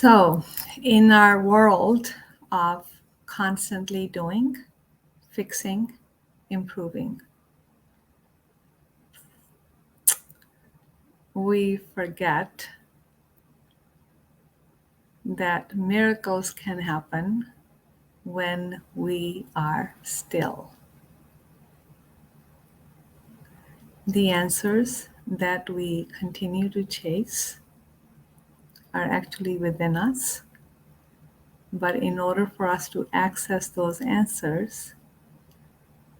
So, in our world of constantly doing, fixing, improving, we forget that miracles can happen when we are still. The answers that we continue to chase are actually within us, but in order for us to access those answers,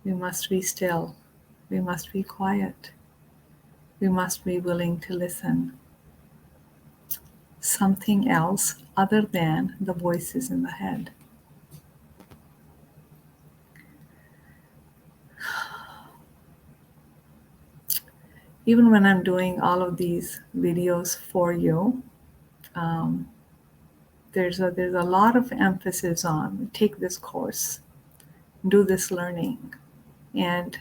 we must be still, we must be quiet, we must be willing to listen. Something else other than the voices in the head. Even when I'm doing all of these videos for you, um, there's a lot of emphasis on take this course, do this learning, and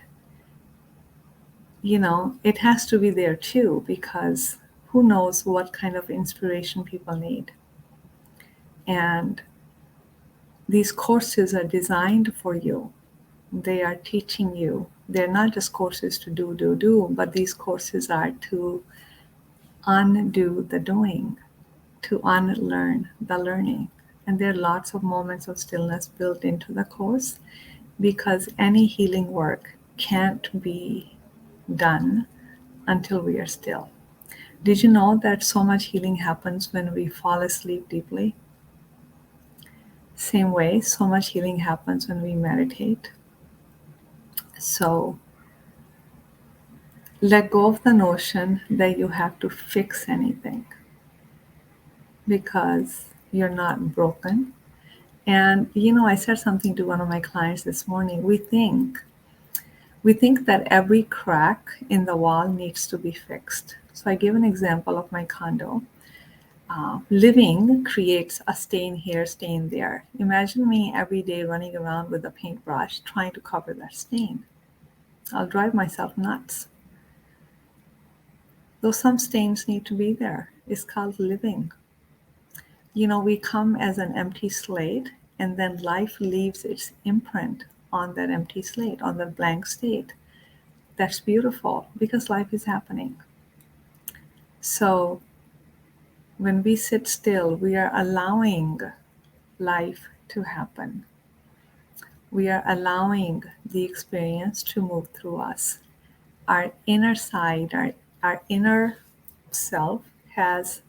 it has to be there too, because who knows what kind of inspiration people need. And these courses are designed for you. They are teaching you. They're not just courses to do, but these courses are to undo the doing, to unlearn the learning. And there are lots of moments of stillness built into the course, because any healing work can't be done until we are still. Did you know that so much healing happens when we fall asleep deeply? Same way, so much healing happens when we meditate. So let go of the notion that you have to fix anything, because you're not broken. And I said something to one of my clients this morning. We think that every crack in the wall needs to be fixed. So I gave an example of my condo. Living creates a stain here, stain there. Imagine me every day running around with a paintbrush trying to cover that stain. I'll drive myself nuts. Though some stains need to be there. It's called living. We come as an empty slate, and then life leaves its imprint on that empty slate, on that blank state. That's beautiful, because life is happening. So when we sit still, we are allowing life to happen. We are allowing the experience to move through us. Our inner side, our inner self has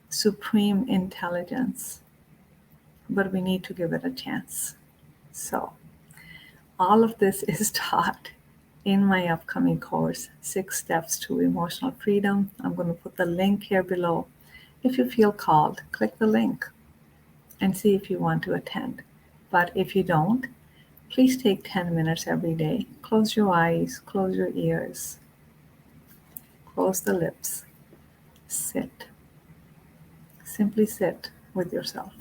supreme intelligence, but we need to give it a chance. So all of this is taught in my upcoming course, 6 Steps to Emotional Freedom. I'm going to put the link here below. If you feel called, click the link and see if you want to attend. But if you don't, please take 10 minutes every day. Close your eyes, close your ears, close the lips, sit. Simply sit with yourself.